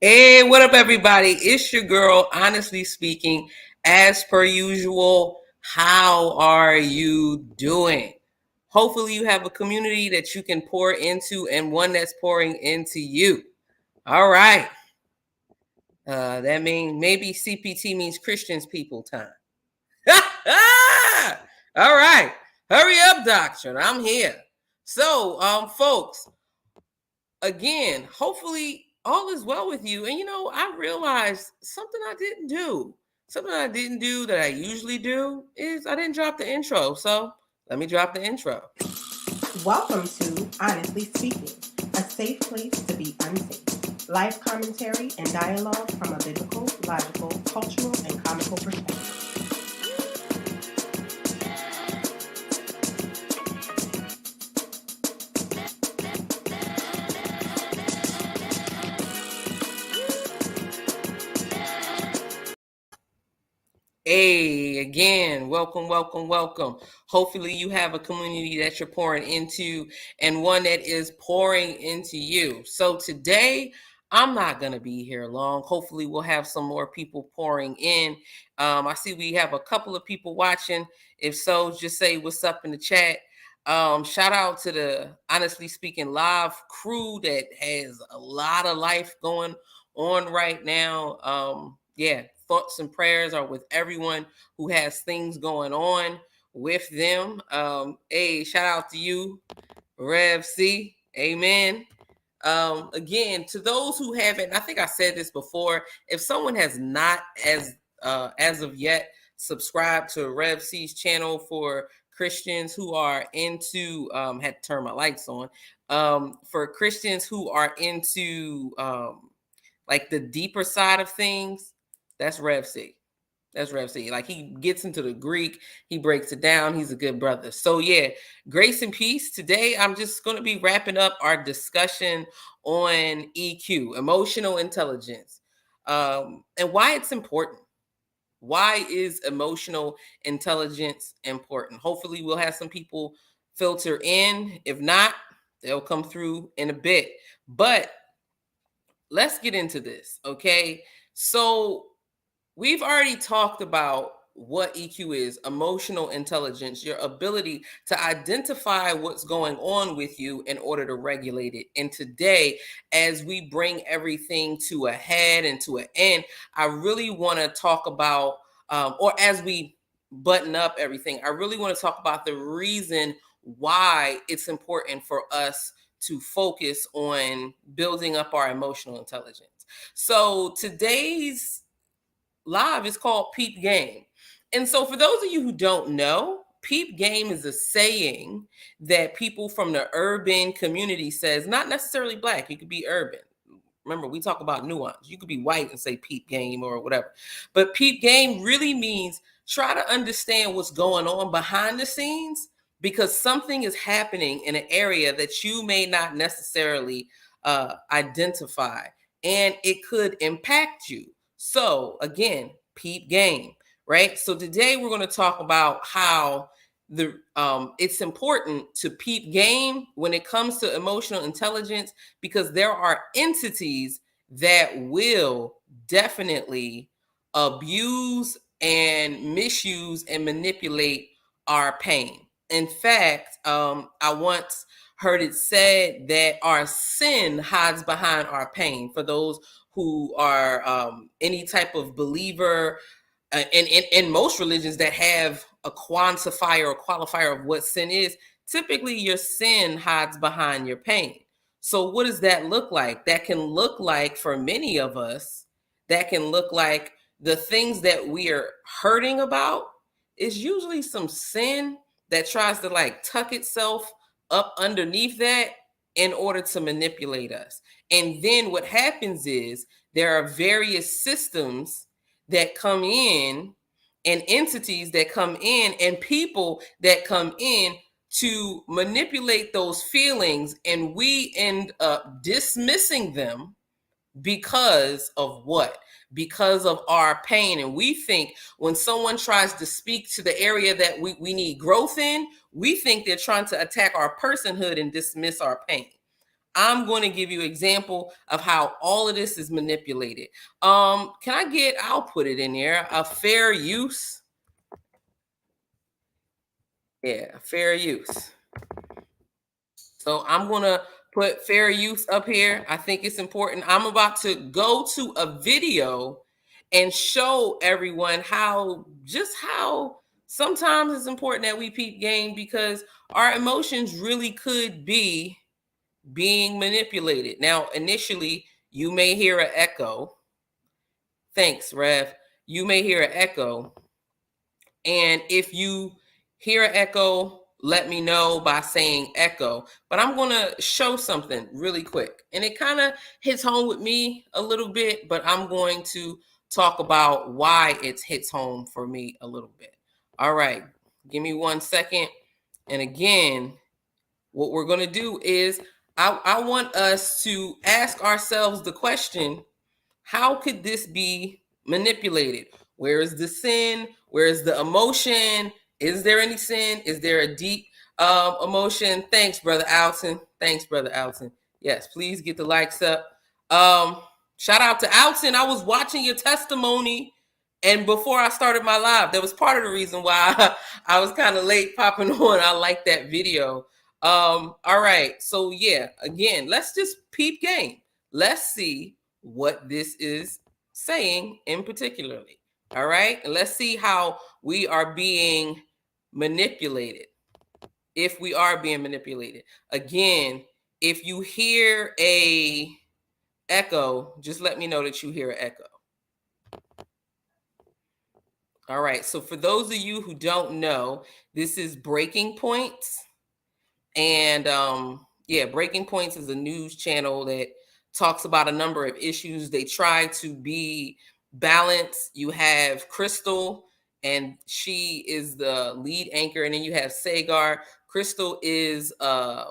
Hey, what up, everybody? It's your girl, Honestly Speaking. As per usual, how are you doing? Hopefully, you have a community that you can pour into and one that's pouring into you. All right. That means maybe CPT means Christians people time. All right. Hurry up, doctrine. I'm here. So, folks, again, hopefully all is well with you. And I realized something I didn't do. Something I didn't do that I usually do is I didn't drop the intro. So let me drop the intro. Welcome to Honestly Speaking, a safe place to be unsafe. Life commentary and dialogue from a biblical, logical, cultural, and comical perspective. Hey, again, welcome. Hopefully you have a community that you're pouring into and one that is pouring into you. So today, I'm not going to be here long. Hopefully we'll have some more people pouring in. I see we have a couple of people watching. If so, just say what's up in the chat. Shout out to the Honestly Speaking live crew that has a lot of life going on right now. Thoughts and prayers are with everyone who has things going on with them. Hey, shout out to you, Rev C. Amen. Again, to those who haven't, I think I said this before, if someone has not as of yet subscribed to Rev C's channel for Christians who are into had to turn my lights on, for Christians who are into like the deeper side of things, that's Rev C. That's Rev C. Like, he gets into the Greek, he breaks it down. He's a good brother. So yeah, grace and peace. Today, I'm just going to be wrapping up our discussion on EQ, emotional intelligence, and why it's important. Why is emotional intelligence important? Hopefully, we'll have some people filter in. If not, they'll come through in a bit. But let's get into this, okay? So we've already talked about what EQ is, emotional intelligence, your ability to identify what's going on with you in order to regulate it. And today, as we bring everything to a head and to an end, I really want to talk about, or as we button up everything, I really want to talk about the reason why it's important for us to focus on building up our emotional intelligence. So today's live is called PEEP Game. And so for those of you who don't know, PEEP Game is a saying that people from the urban community says, not necessarily Black, you could be urban. Remember, we talk about nuance. You could be white and say PEEP Game or whatever. But PEEP Game really means try to understand what's going on behind the scenes because something is happening in an area that you may not necessarily identify, and it could impact you. So again, peep game, right? So today we're going to talk about how it's important to peep game when it comes to emotional intelligence, because there are entities that will definitely abuse and misuse and manipulate our pain. In fact, I once heard it said that our sin hides behind our pain. For those who are any type of believer, in most religions that have a quantifier or qualifier of what sin is, typically your sin hides behind your pain. So what does that look like? That can look like, for many of us, that can look like the things that we are hurting about is usually some sin that tries to like tuck itself up underneath that in order to manipulate us. And then what happens is there are various systems that come in, and entities that come in, and people that come in to manipulate those feelings, and we end up dismissing them because of what? Because of our pain. And we think when someone tries to speak to the area that we need growth in, we think they're trying to attack our personhood and dismiss our pain. I'm going to give you an example of how all of this is manipulated. I'll put it in there, a fair use. Yeah, fair use. So I'm going to put fair use up here. I think it's important. I'm about to go to a video and show everyone how sometimes it's important that we peep game, because our emotions really could be being manipulated. Now, initially, you may hear an echo. Thanks, Rev. You may hear an echo. And if you hear an echo, let me know by saying echo. But I'm going to show something really quick. And it kind of hits home with me a little bit, but I'm going to talk about why it hits home for me a little bit. All right. Give me 1 second. And again, what we're going to do is I want us to ask ourselves the question, how could this be manipulated? Where is the sin? Where is the emotion? Is there any sin? Is there a deep emotion? Thanks, Brother Alton. Thanks, Brother Alton. Yes, please get the likes up. Shout out to Alton. I was watching your testimony, and before I started my live, that was part of the reason why I was kind of late popping on. I like that video. All right. So yeah, again, let's just peep game. Let's see what this is saying in particularly. All right. And let's see how we are being manipulated. If we are being manipulated. Again, if you hear a echo, just let me know that you hear an echo. All right. So for those of you who don't know, this is Breaking Points. And Breaking Points is a news channel that talks about a number of issues. They try to be balanced. You have Crystal, and she is the lead anchor. And then you have Sagar. Crystal is, I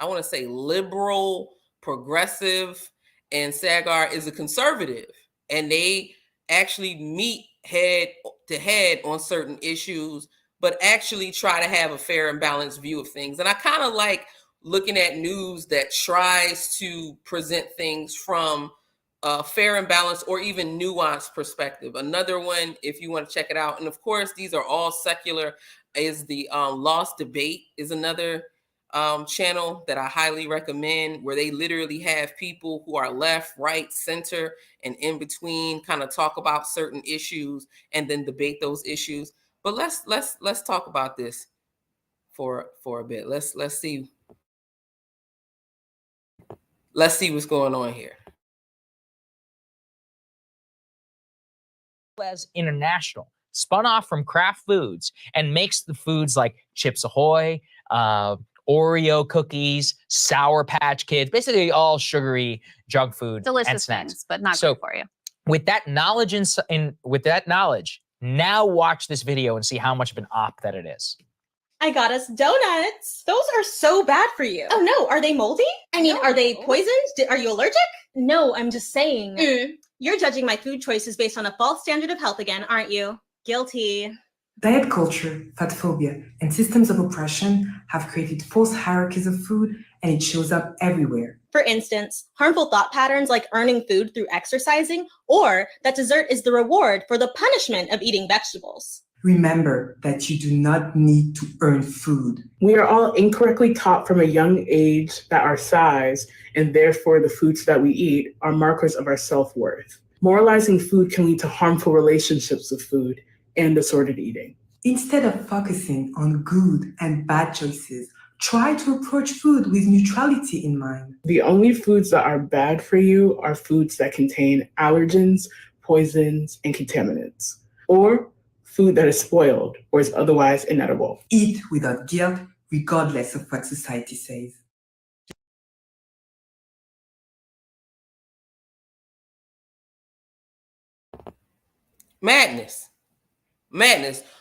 want to say, liberal, progressive, and Sagar is a conservative. And they actually meet head to head on certain issues, but actually try to have a fair and balanced view of things. And I kind of like looking at news that tries to present things from a fair and balanced or even nuanced perspective. Another one, if you want to check it out, and of course, these are all secular, is the Lost Debate is another channel that I highly recommend, where they literally have people who are left, right, center, and in between kind of talk about certain issues and then debate those issues. But let's talk about this for a bit. Let's see what's going on here. As International spun off from Kraft Foods and makes the foods like Chips Ahoy, Oreo cookies, Sour Patch Kids, basically all sugary junk food, delicious and snacks. things, but not good for you. With that knowledge, now watch this video and see how much of an op that it is. I got us donuts. Those are so bad for you. Oh no, are they moldy? I mean, are they poisoned? Are you allergic? No, I'm just saying. You're judging my food choices based on a false standard of health again, aren't you? Guilty. Diet culture, fat phobia, and systems of oppression have created false hierarchies of food, and it shows up everywhere. For instance, harmful thought patterns like earning food through exercising, or that dessert is the reward for the punishment of eating vegetables. Remember that you do not need to earn food. We are all incorrectly taught from a young age that our size, and therefore the foods that we eat, are markers of our self-worth. Moralizing food can lead to harmful relationships with food and disordered eating. Instead of focusing on good and bad choices, try to approach food with neutrality in mind. The only foods that are bad for you are foods that contain allergens, poisons, and contaminants, or food that is spoiled or is otherwise inedible. Eat without guilt, regardless of what society says. Madness.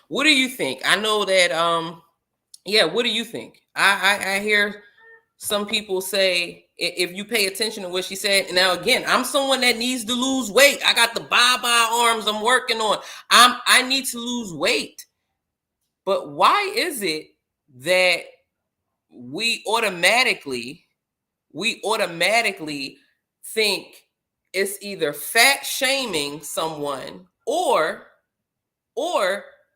What do you think? I know that what do you think? I hear some people say, if you pay attention to what she said, now again, I'm someone that needs to lose weight. I got the bye-bye arms I'm working on. I need to lose weight. But why is it that we automatically think it's either fat shaming someone or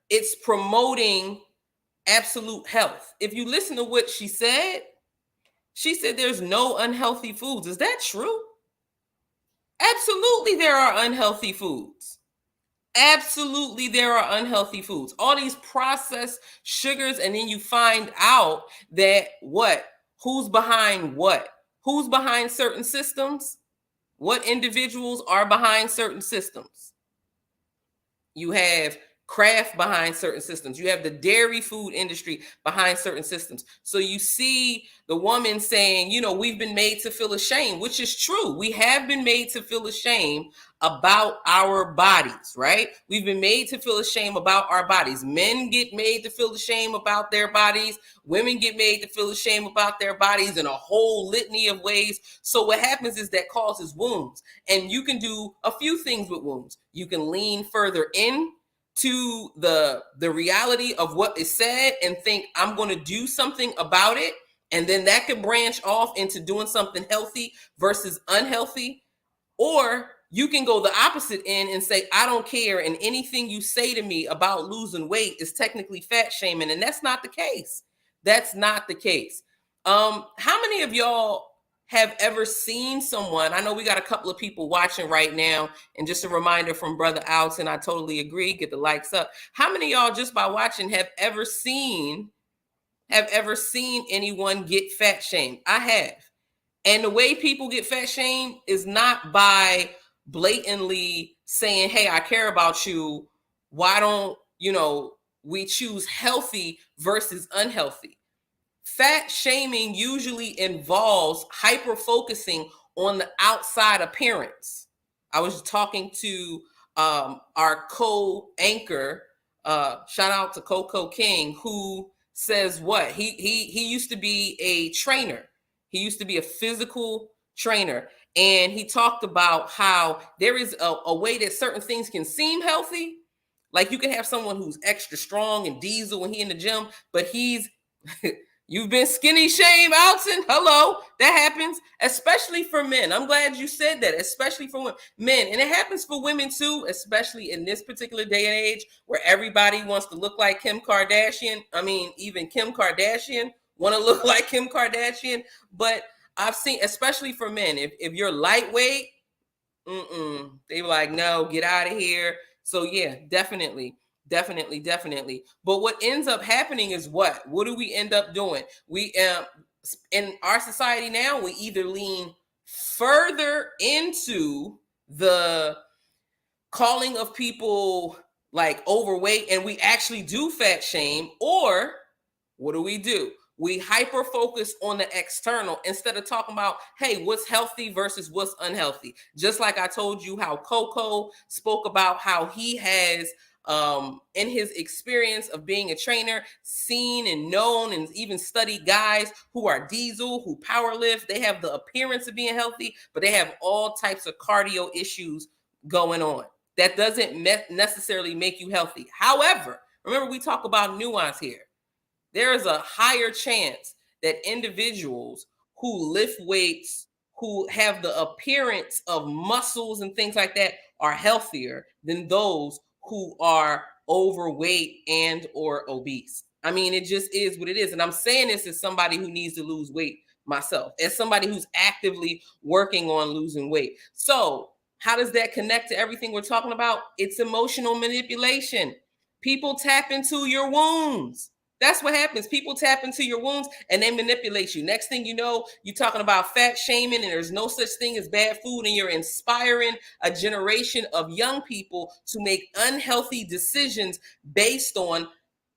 it's promoting absolute health? If you listen to what she said there's no unhealthy foods. Is that true? Absolutely, there are unhealthy foods. Absolutely, there are unhealthy foods. All these processed sugars, and then you find out that who's behind what? Who's behind certain systems? What individuals are behind certain systems? You have Kraft behind certain systems. You have the dairy food industry behind certain systems. So you see the woman saying, we've been made to feel ashamed, which is true. We have been made to feel ashamed about our bodies, right? We've been made to feel ashamed about our bodies. Men get made to feel ashamed about their bodies. Women get made to feel ashamed about their bodies in a whole litany of ways. So what happens is that causes wounds. And you can do a few things with wounds. You can lean further in to the reality of what is said and think, I'm going to do something about it. And then that could branch off into doing something healthy versus unhealthy. Or you can go the opposite end and say, I don't care, and anything you say to me about losing weight is technically fat shaming. And that's not the case. That's not the case. How many of y'all have ever seen someone? I know we got a couple of people watching right now, and just a reminder from Brother Alton, I totally agree. Get the likes up. How many of y'all, just by watching, have ever seen anyone get fat shamed? I have. And the way people get fat shamed is not by blatantly saying, hey, I care about you. Why don't, we choose healthy versus unhealthy? Fat shaming usually involves hyper-focusing on the outside appearance. I was talking to our co-anchor, shout out to Coco King, who says what? He used to be a trainer. He used to be a physical trainer. And he talked about how there is a way that certain things can seem healthy. Like you can have someone who's extra strong and diesel when he's in the gym, but he's... You've been skinny shamed, Alton. Hello. That happens, especially for men. I'm glad you said that, especially for men. And it happens for women too, especially in this particular day and age where everybody wants to look like Kim Kardashian. I mean, even Kim Kardashian want to look like Kim Kardashian. But I've seen, especially for men, if you're lightweight, they were like, no, get out of here. So yeah, definitely. But what ends up happening is what do we end up doing? We in our society now, we either lean further into the calling of people like overweight and we actually do fat shame, or what do? We hyper focus on the external instead of talking about, hey, what's healthy versus what's unhealthy. Just like I told you how Coco spoke about how he has in his experience of being a trainer, seen and known and even studied guys who are diesel, who power lift. They have the appearance of being healthy, but they have all types of cardio issues going on. That doesn't necessarily make you healthy. However, remember, we talk about nuance here. There is a higher chance that individuals who lift weights, who have the appearance of muscles and things like that, are healthier than those who are overweight and or obese. I mean, it just is what it is. And I'm saying this as somebody who needs to lose weight myself, as somebody who's actively working on losing weight. So how does that connect to everything we're talking about? It's emotional manipulation. People tap into your wounds. That's what happens. People tap into your wounds and they manipulate you. Next thing you know, you're talking about fat shaming and there's no such thing as bad food, and you're inspiring a generation of young people to make unhealthy decisions based on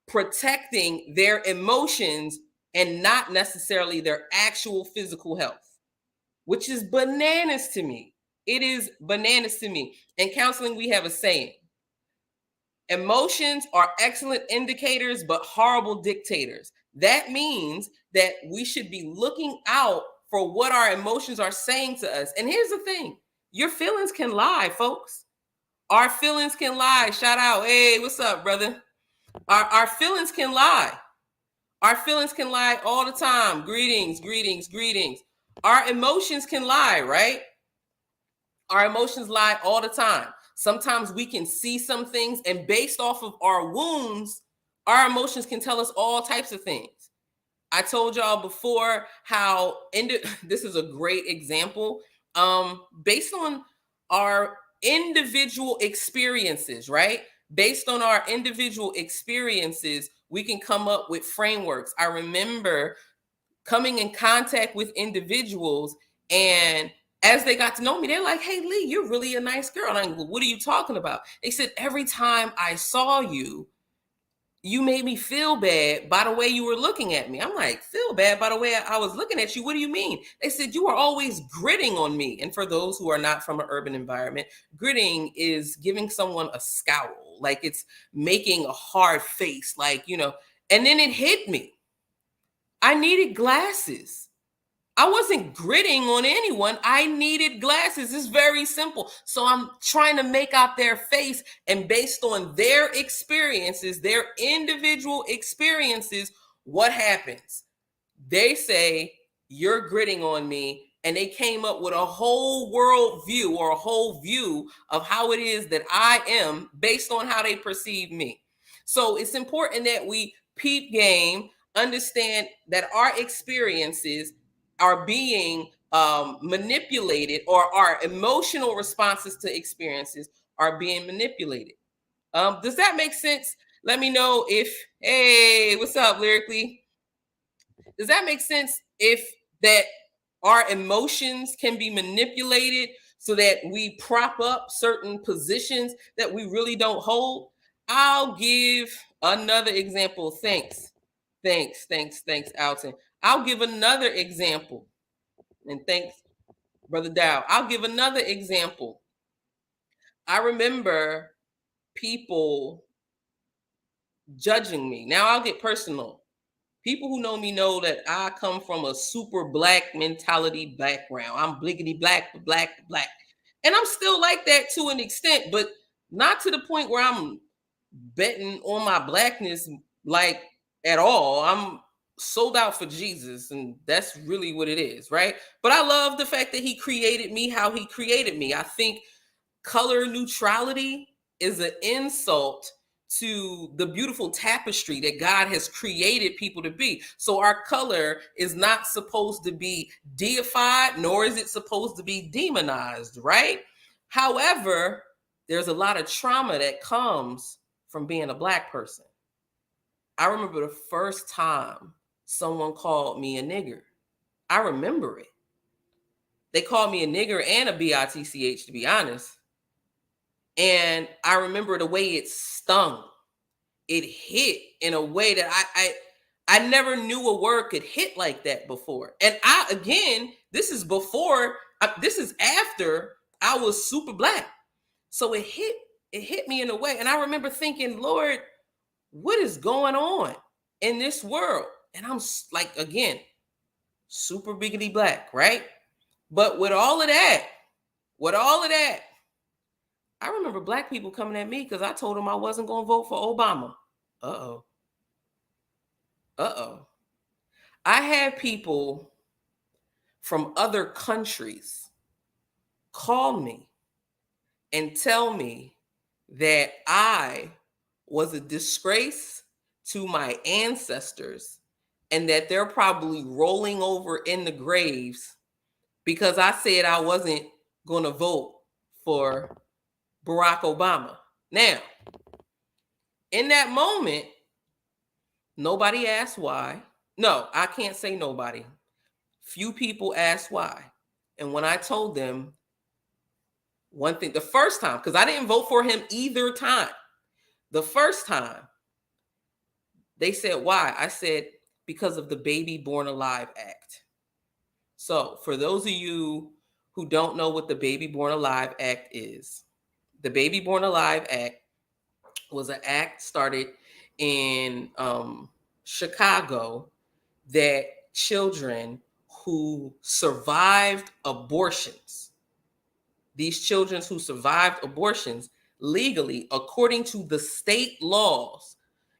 protecting their emotions and not necessarily their actual physical health, which is bananas to me. It is bananas to me. In counseling, we have a saying: emotions are excellent indicators, but horrible dictators. That means that we should be looking out for what our emotions are saying to us. And here's the thing: your feelings can lie, folks. Our feelings can lie. Shout out. Hey, what's up, brother? Our feelings can lie. Our feelings can lie all the time. Greetings, greetings, greetings. Our emotions can lie, right? Our emotions lie all the time. Sometimes we can see some things, and based off of our wounds, our emotions can tell us all types of things. I told y'all before how this is a great example. Based on our individual experiences, right? Based on our individual experiences, we can come up with frameworks. I remember coming in contact with individuals, and as they got to know me, they're like, "Hey, Leigh, you're really a nice girl." And I'm like, "Well, what are you talking about?" They said, "Every time I saw you, you made me feel bad by the way you were looking at me." I'm like, "Feel bad by the way I was looking at you? What do you mean?" They said, "You were always gritting on me." And for those who are not from an urban environment, gritting is giving someone a scowl, like it's making a hard face, like, you know. And then it hit me. I needed glasses. I wasn't gritting on anyone. I needed glasses. It's very simple. So I'm trying to make out their face, and based on their experiences, their individual experiences, what happens? They say, "You're gritting on me." And they came up with a whole world view, or a whole view of how it is that I am based on how they perceive me. So it's important that we peep game, understand that our experiences are being manipulated, or our emotional responses to experiences are being manipulated. Does that make sense? Let me know if, hey, what's up, Lyrically? Does that make sense? If that our emotions can be manipulated so that we prop up certain positions that we really don't hold? I'll give another example. Thanks, Alton. I'll give another example. And thanks, Brother Dow. I'll give another example. I remember people judging me. Now I'll get personal. People who know me know that I come from a super black mentality background. I'm bliggity black. And I'm still like that to an extent, but not to the point where I'm betting on my blackness like at all. I'm sold out for Jesus, and that's really what it is, right? But I love the fact that he created me how he created me. I think color neutrality is an insult to the beautiful tapestry that God has created people to be. So our color is not supposed to be deified, nor is it supposed to be demonized, right? However, there's a lot of trauma that comes from being a black person. I remember the first time someone called me a nigger. I remember it. They called me a nigger and a bitch, to be honest. And I remember the way it stung. It hit in a way that I never knew a word could hit like that before. And this is before, this is after I was super black. So it hit it hit me in a way. And I remember thinking, Lord, what is going on in this world? And I'm like, again, super biggity black, right? But with all of that, I remember black people coming at me because I told them I wasn't going to vote for Obama. Uh-oh. I had people from other countries call me and tell me that I was a disgrace to my ancestors and that they're probably rolling over in the graves because I said I wasn't going to vote for Barack Obama. Now, in that moment, nobody asked why. No, I can't say nobody. Few people asked why. And when I told them one thing, the first time, because I didn't vote for him either time, the first time, they said, why? I said, because of the Baby Born Alive Act. So for those of you who don't know what the Baby Born Alive Act is, the Baby Born Alive Act was an act started in Chicago that children who survived abortions, these children who survived abortions legally, according to the state laws,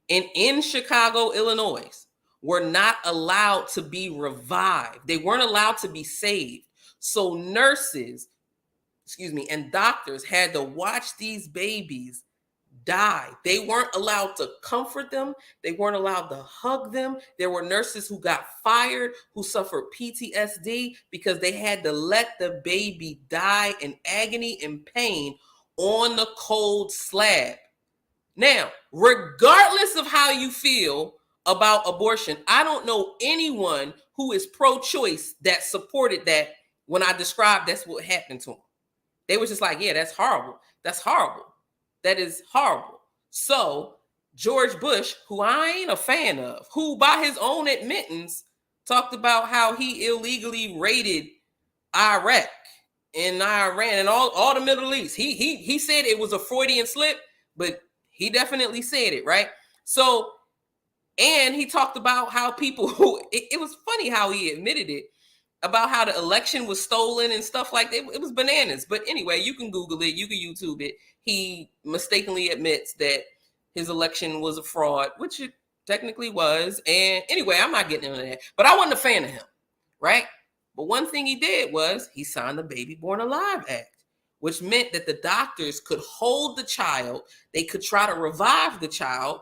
and in Chicago, Illinois, were not allowed to be revived. They weren't allowed to be saved. So nurses, and doctors had to watch these babies die. They weren't allowed to comfort them. They weren't allowed to hug them. There were nurses who got fired, who suffered PTSD because they had to let the baby die in agony and pain on the cold slab. Now, regardless of how you feel about abortion, I don't know anyone who is pro-choice that supported that when I described that's what happened to them. They were just like, yeah, that's horrible. That's horrible. That is horrible. So George Bush, who I ain't a fan of, who by his own admittance talked about how he illegally raided Iraq and Iran and all the Middle East. He said it was a Freudian slip, but he definitely said it, right? So, and he talked about how people who, it was funny how he admitted it, about how the election was stolen and stuff like that. It was bananas. But anyway, you can Google it, you can YouTube it. He mistakenly admits that his election was a fraud, which it technically was. And anyway, I'm not getting into that. But I wasn't a fan of him, right? But one thing he did was he signed the Baby Born Alive Act, which meant that the doctors could hold the child. They could try to revive the child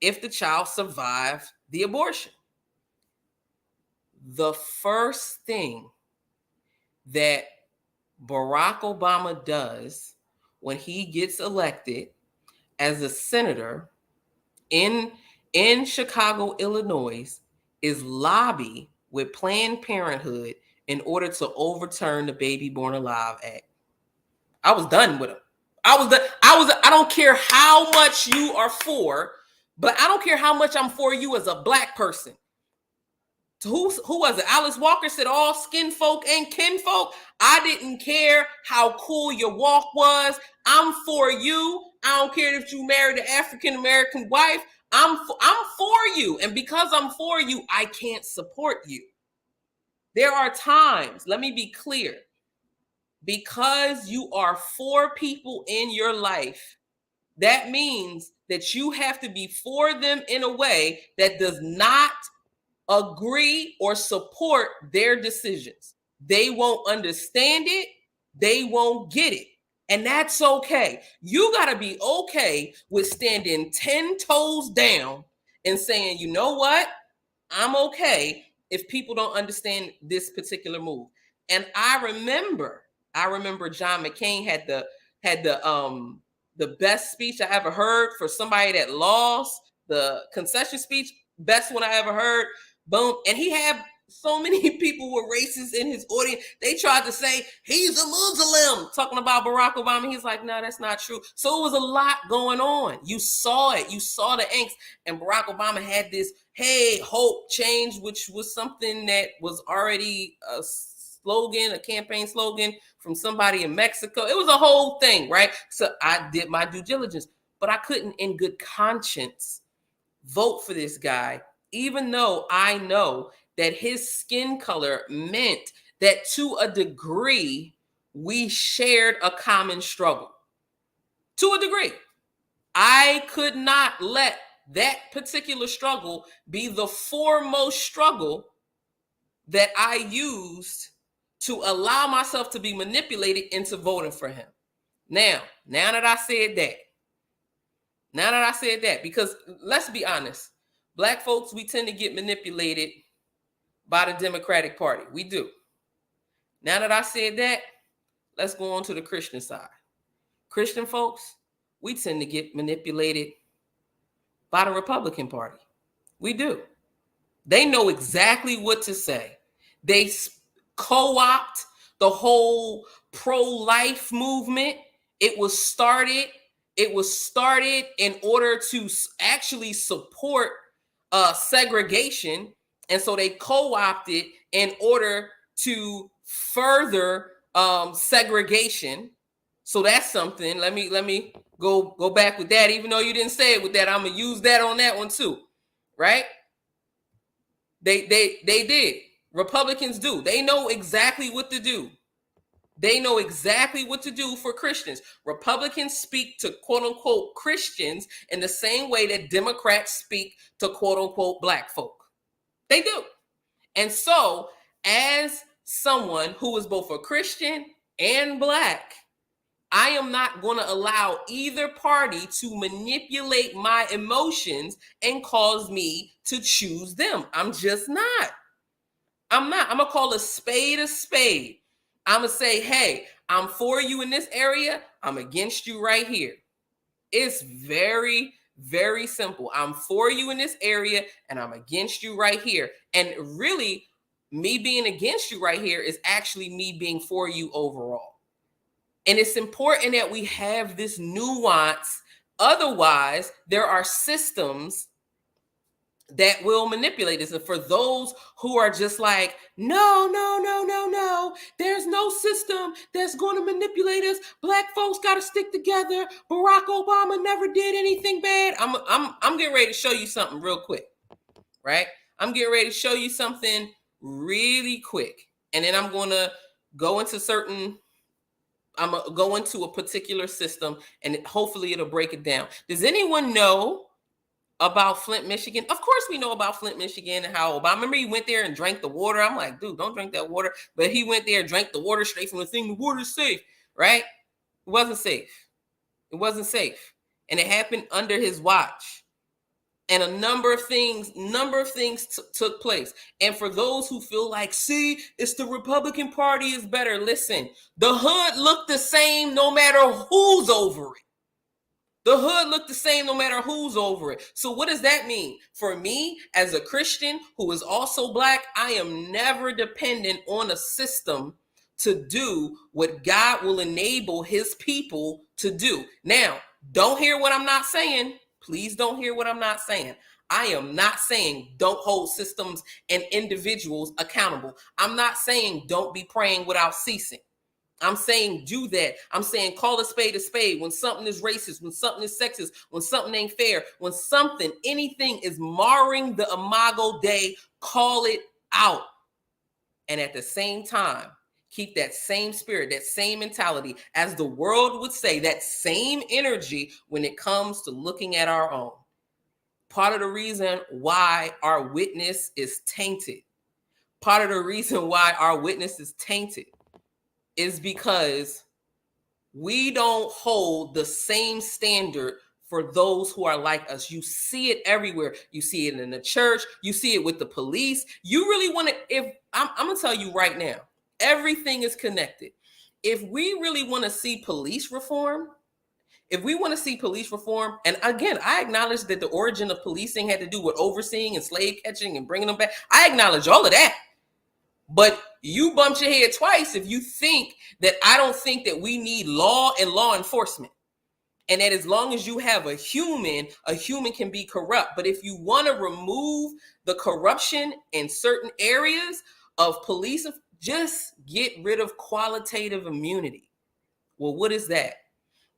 if the child survived the abortion. The first thing that Barack Obama does when he gets elected as a senator in Chicago, Illinois, is lobby with Planned Parenthood in order to overturn the Baby Born Alive Act. I was done with him. I don't care how much you are for, but I don't care how much I'm for you as a black person. Who was it? Alice Walker said all skin folk ain't kinfolk. I didn't care how cool your walk was. I'm for you. I don't care if you married an African-American wife. I'm for you. And because I'm for you, I can't support you. There are times, let me be clear, because you are for people in your life, that means that you have to be for them in a way that does not agree or support their decisions. They won't understand it. They won't get it. And that's okay. You got to be okay with standing 10 toes down and saying, you know what? I'm okay if people don't understand this particular move. And I remember John McCain had the best speech I ever heard for somebody that lost the concession speech. Best one I ever heard. Boom. And he had so many people were racist in his audience. They tried to say he's a Muslim, talking about Barack Obama. He's like, no, that's not true. So it was a lot going on. You saw it. You saw the angst. And Barack Obama had this, hey, hope, change, which was something that was already slogan, a campaign slogan from somebody in Mexico. It was a whole thing, right? So I did my due diligence, but I couldn't in good conscience vote for this guy, even though I know that his skin color meant that to a degree, we shared a common struggle. To a degree. I could not let that particular struggle be the foremost struggle that I used to allow myself to be manipulated into voting for him. Now that I said that, because let's be honest, Black folks, we tend to get manipulated by the Democratic Party. We do. Now that I said that, let's go on to the Christian side. Christian folks, we tend to get manipulated by the Republican Party. We do. They know exactly what to say. They co-opt the whole pro-life movement. It was started in order to actually support segregation. And so they co-opted in order to further segregation. So that's something. Let me go back with that. Even though you didn't say it with that, I'm gonna use that on that one too, right? They did. Republicans do. They know exactly what to do. They know exactly what to do for Christians. Republicans speak to quote unquote Christians in the same way that Democrats speak to quote unquote Black folk. They do. And so, as someone who is both a Christian and Black, I am not going to allow either party to manipulate my emotions and cause me to choose them. I'm just not. I'm not. I'm going to call a spade a spade. I'm going to say, hey, I'm for you in this area. I'm against you right here. It's very, very simple. I'm for you in this area and I'm against you right here. And really, me being against you right here is actually me being for you overall. And it's important that we have this nuance. Otherwise, there are systems that will manipulate us. And for those who are just like, no, there's no system that's going to manipulate us. Black folks got to stick together. Barack Obama never did anything bad. I'm getting ready to show you something real quick, right? I'm getting ready to show you something really quick. And then I'm going to go into I'm going to go into a particular system and hopefully it'll break it down. Does anyone know about Flint, Michigan? Of course we know about Flint, Michigan and how Obama, I remember he went there and drank the water. I'm like, dude, don't drink that water. But he went there and drank the water straight from the thing. The water's safe, right? It wasn't safe. It wasn't safe. And it happened under his watch. And a number of things took place. And for those who feel like, see, it's the Republican Party is better. Listen, the hood looked the same no matter who's over it. The hood looked the same no matter who's over it. So what does that mean? For me, as a Christian who is also Black, I am never dependent on a system to do what God will enable his people to do. Now, don't hear what I'm not saying. Please don't hear what I'm not saying. I am not saying don't hold systems and individuals accountable. I'm not saying don't be praying without ceasing. I'm saying do that. I'm saying call a spade when something is racist, when something is sexist, when something ain't fair, when anything is marring the Imago Dei, call it out. And at the same time, keep that same spirit, that same mentality, as the world would say, that same energy when it comes to looking at our own. Part of the reason why our witness is tainted, is because we don't hold the same standard for those who are like us. You see it everywhere. You see it in the church. You see it with the police. You really want to, I'm going to tell you right now, everything is connected. If we really want to see police reform, and again, I acknowledge that the origin of policing had to do with overseeing and slave catching and bringing them back. I acknowledge all of that. But you bumped your head twice if you think that I don't think that we need law and law enforcement. And that as long as you have a human can be corrupt. But if you want to remove the corruption in certain areas of police, Just get rid of qualitative immunity. Well, what is that?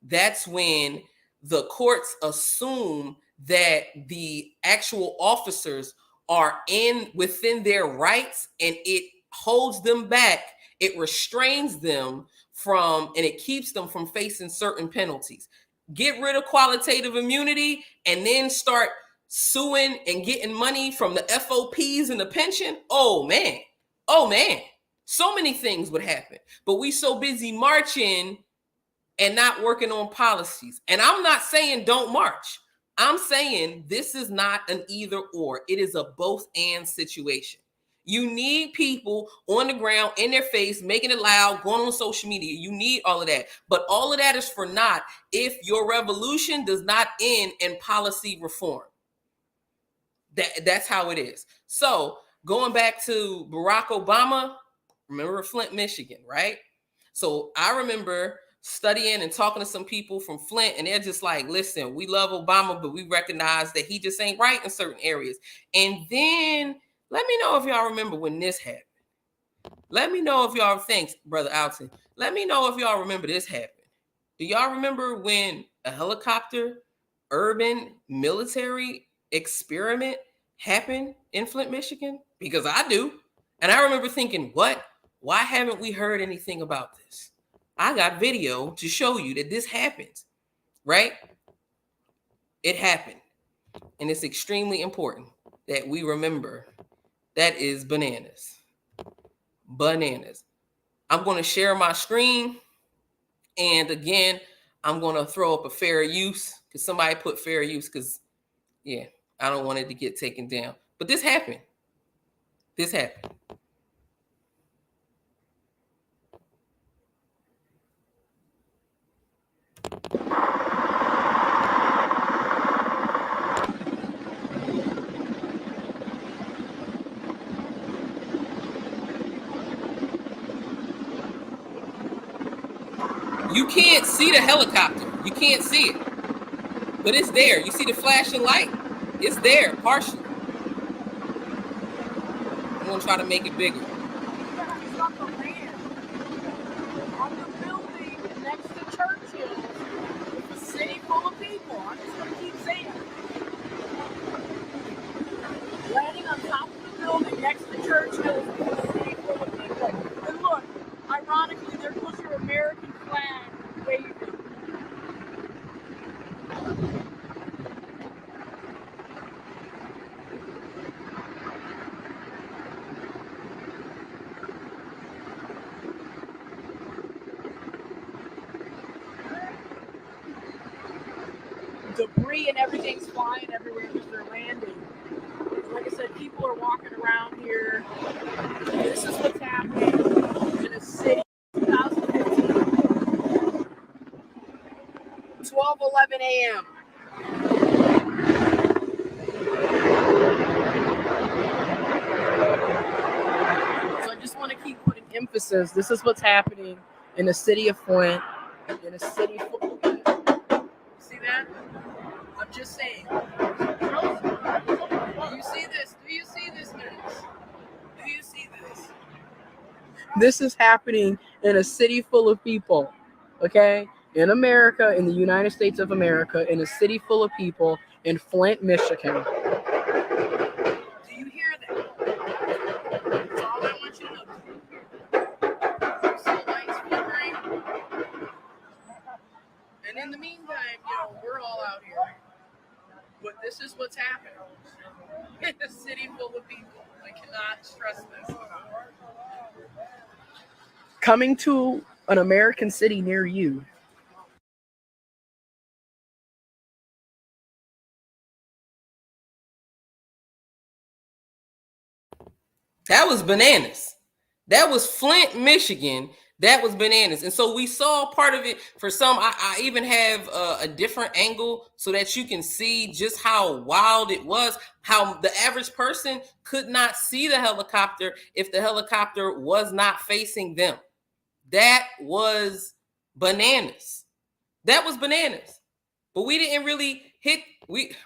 That's when the courts assume that the actual officers are within their rights, and it holds them back. It restrains them from, and it keeps them from facing certain penalties. Get rid of qualitative immunity and then start suing and getting money from the FOPs and the pension. Oh man. So many things would happen. But we so busy marching and not working on policies. And I'm not saying don't march. I'm saying this is not an either or. It is a both and situation. You need people on the ground, in their face, making it loud, going on social media. You need all of that. But all of that is for naught if your revolution does not end in policy reform. That's how it is. So going back to Barack Obama, remember Flint, Michigan, right? So I remember studying and talking to some people from Flint, and they're just like, listen, we love Obama, but we recognize that he just ain't right in certain areas. And then let me know if y'all remember when this happened. Let me know if y'all, thanks, Brother Alton. Let me know if y'all remember this happened. Do y'all remember when a helicopter urban military experiment happened in Flint, Michigan? Because I do. And I remember thinking, what? Why haven't we heard anything about this? I got video to show you that this happens, right? It happened. And it's extremely important that we remember that is bananas. Bananas. I'm going to share my screen. And again, I'm going to throw up a fair use, because somebody put fair use, because, yeah, I don't want it to get taken down. But this happened. This happened. You can't see the helicopter. You can't see it. But it's there. You see the flashing light? It's there, partially. I'm going to try to make it bigger. On the building next to Churchill, with a city full of people. I'm just going to keep saying it. Landing on top of the building next to Churchill, with a city full of people. And look, ironically, there goes your American flag waving. Debris and everything's flying everywhere because they're landing. Like I said, people are walking around here. This is what's happening in a city. 2015, 12:11 a.m. So I just want to keep putting emphasis. This is what's happening in the city of Flint, in a city full. See that? I'm just saying. Do you see this? Do you see this, guys? Do you see this? This is happening in a city full of people, okay? In America, in the United States of America, in a city full of people in Flint, Michigan. Do you hear that? That's all I want you to know. You see lights flickering? And in the meantime, we're all out here. But this is what's happening in a city full of people. I cannot stress this. Coming to an American city near you. That was bananas. That was Flint, Michigan. That was bananas. And so we saw part of it. For some, I even have a different angle so that you can see just how wild it was, how the average person could not see the helicopter if the helicopter was not facing them. That was bananas. That was bananas. But we didn't really hit,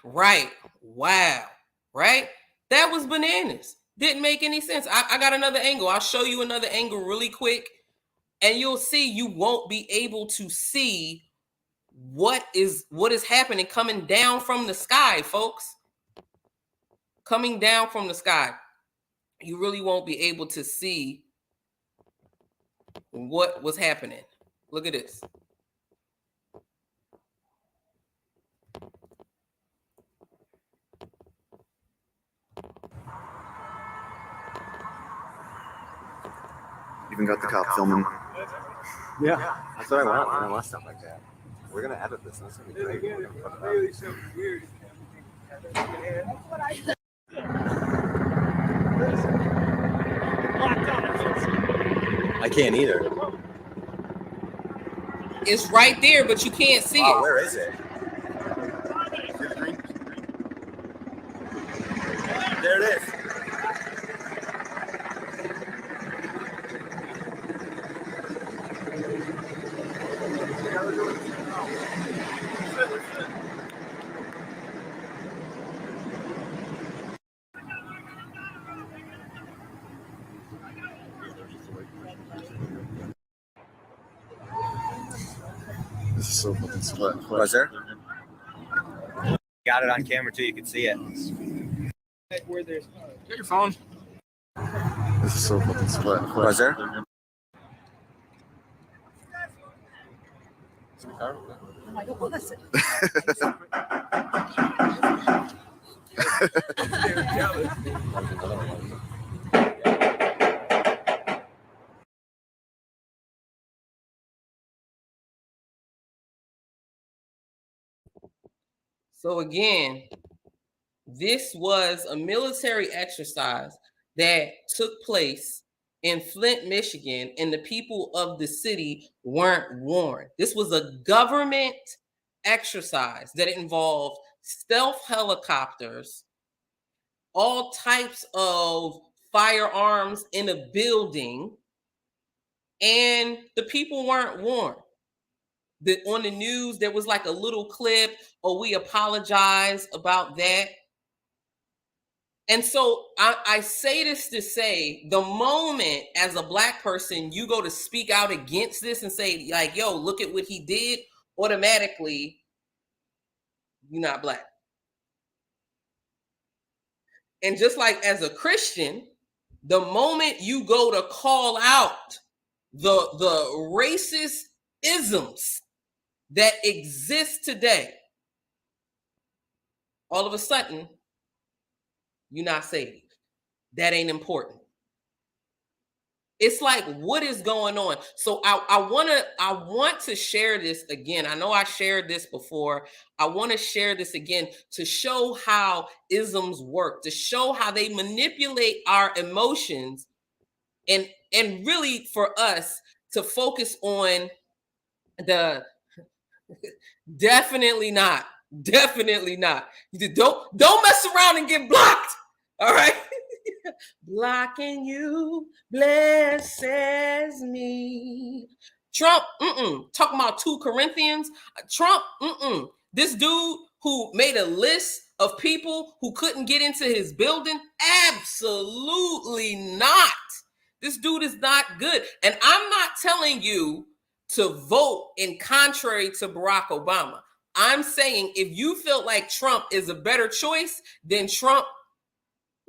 right? Wow, right? That was bananas. Didn't make any sense. I got another angle. I'll show you another angle really quick, and you'll see you won't be able to see what is happening coming down from the sky, folks. Coming down from the sky. You really won't be able to see what was happening. Look at this. Even got the cop filming. Yeah, that's what I want. I want stuff like that. We're gonna edit this. That's gonna be great. We're gonna put it up. I can't either. It's right there, but you can't see it. Where is it? There it is. This is so fucking split. Was there? Got it on camera too. You can see it. Get your phone. This is so fucking split. Was there? So again, this was a military exercise that took place in Flint, Michigan, and the people of the city weren't warned. This was a government exercise that involved stealth helicopters, all types of firearms in a building, and the people weren't warned. On the news, there was like a little clip, oh, we apologize about that. And so I say this to say, the moment as a Black person, you go to speak out against this and say, like, yo, look at what he did, automatically, you're not Black. And just like as a Christian, the moment you go to call out the racist isms that exist today, all of a sudden, you're not saved. That ain't important. It's like, what is going on? So I want to share this again. I know I shared this before. I want to share this again to show how isms work, to show how they manipulate our emotions, and really for us to focus on the definitely not. Don't mess around and get blocked. All right. Blocking you blesses me. Trump, talking about 2 Corinthians. Trump, this dude who made a list of people who couldn't get into his building, absolutely not. This dude is not good. And I'm not telling you to vote in contrary to Barack Obama. I'm saying if you feel like Trump is a better choice than Trump,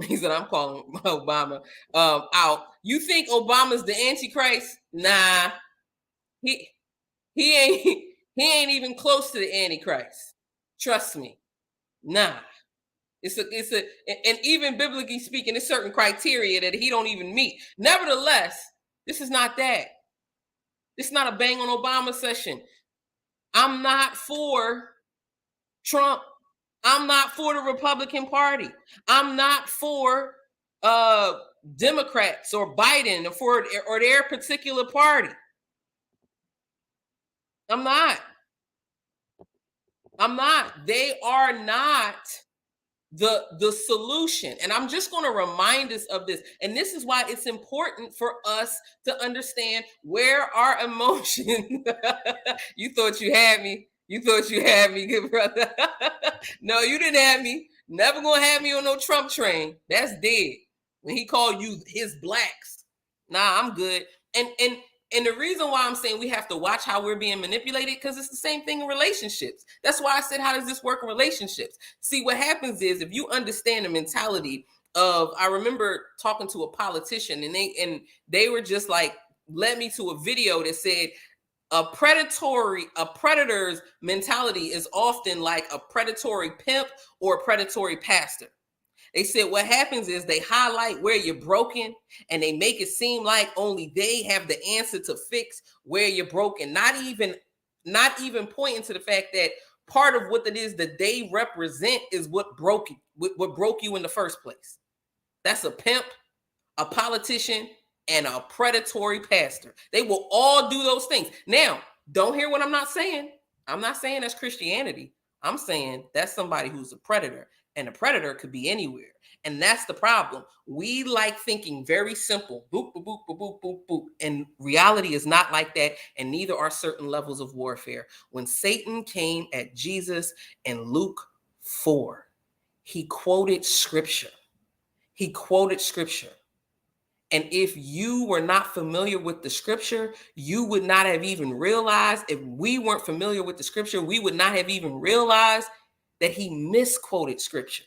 he said, I'm calling Obama out. You think Obama's the Antichrist? Nah, he ain't even close to the Antichrist. Trust me. Nah, and even biblically speaking, there's certain criteria that he don't even meet. Nevertheless, this is not that. This is not a bang on Obama session. I'm not for Trump. I'm not for the Republican Party. I'm not for Democrats or Biden or their particular party. I'm not. They are not the solution. And I'm just going to remind us of this. And this is why it's important for us to understand where our emotions. You thought you had me. Good brother. No, you didn't have me. Never gonna have me on no Trump train. That's dead. when he called you his blacks. Nah, I'm good. And the reason why I'm saying we have to watch how we're being manipulated, because it's the same thing in relationships. That's why I said, how does this work in relationships? See, what happens is, if you understand the mentality of, I remember talking to a politician, and they were just like, led me to a video that said a predator's mentality is often like a predatory pimp or a predatory pastor. They said what happens is they highlight where you're broken, and they make it seem like only they have the answer to fix where you're broken. Not even pointing to the fact that part of what it is that they represent is what broke you in the first place. That's a pimp, a politician, and a predatory pastor. They will all do those things. Now, don't hear what I'm not saying. I'm not saying that's Christianity. I'm saying that's somebody who's a predator. And a predator could be anywhere. And that's the problem. We like thinking very simple, boop, boop, boop, boop, boop, boop, boop. And reality is not like that. And neither are certain levels of warfare. When Satan came at Jesus in Luke 4, he quoted scripture. And if you were not familiar with the scripture, you would not have even realized, if we weren't familiar with the scripture, we would not have even realized that he misquoted scripture.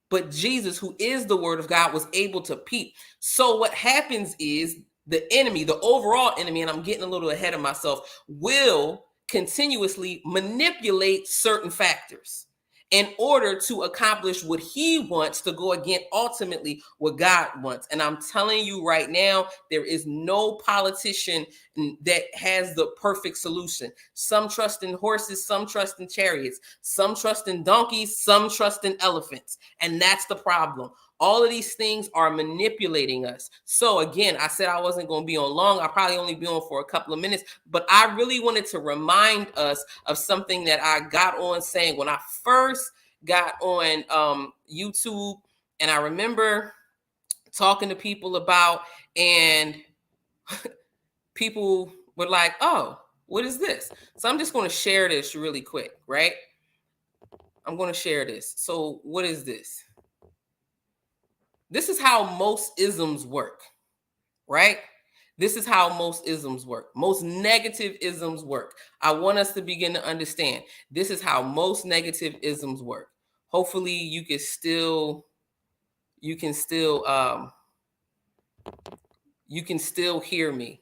But Jesus, who is the word of God, was able to peep. So what happens is the enemy, the overall enemy, and I'm getting a little ahead of myself, will continuously manipulate certain factors in order to accomplish what he wants, to go against ultimately what God wants. And I'm telling you right now, there is no politician that has the perfect solution. Some trust in horses, some trust in chariots, some trust in donkeys, some trust in elephants. And that's the problem. All of these things are manipulating us. So again, I said I wasn't going to be on long. I'll probably only be on for a couple of minutes, but I really wanted to remind us of something that I got on saying when I first got on YouTube. And I remember talking to people about, and people were like, oh, what is this? So I'm just going to share this really quick, right? I'm going to share this. So what is this? This is how most isms work, right? This is how most isms work. Most negative isms work. I want us to begin to understand this is how most negative isms work. Hopefully you can still hear me.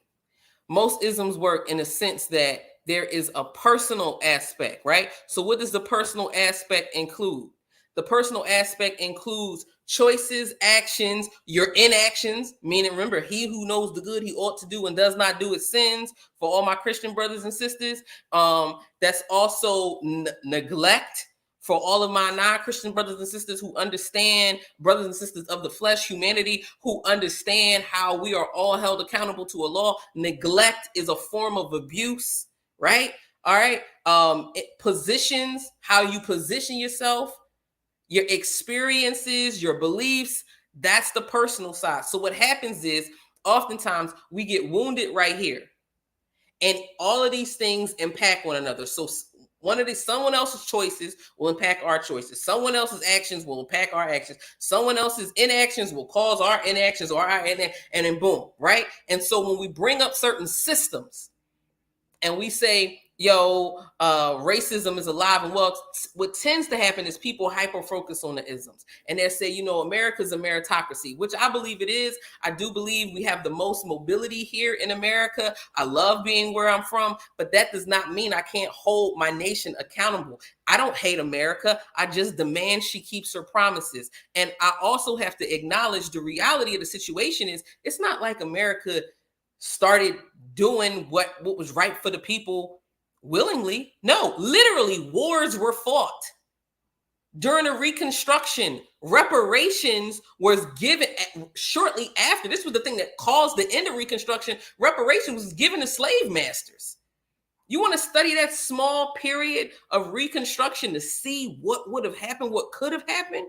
Most isms work in a sense that there is a personal aspect, right? So what does the personal aspect include? The personal aspect includes choices, actions, your inactions, meaning, remember, he who knows the good he ought to do and does not do it sins. For all my Christian brothers and sisters, that's also neglect. For all of my non-Christian brothers and sisters who understand, brothers and sisters of the flesh, humanity, who understand how we are all held accountable to a law, neglect is a form of abuse, right? All right. Positions, how you position yourself, your experiences, your beliefs, that's the personal side. So what happens is oftentimes we get wounded right here. And all of these things impact one another. So someone else's choices will impact our choices. Someone else's actions will impact our actions. Someone else's inactions will cause our inactions or our and then boom, right? And so when we bring up certain systems and we say, racism is alive and well, what tends to happen is people hyper-focus on the isms. And they say, America's a meritocracy, which I believe it is. I do believe we have the most mobility here in America. I love being where I'm from, but that does not mean I can't hold my nation accountable. I don't hate America. I just demand she keeps her promises. And I also have to acknowledge the reality of the situation is it's not like America started doing what was right for the people willingly. No, literally wars were fought. During the Reconstruction, reparations was given shortly after. This was the thing that caused the end of Reconstruction. Reparations was given to slave masters. You want to study that small period of Reconstruction to see what would have happened, what could have happened?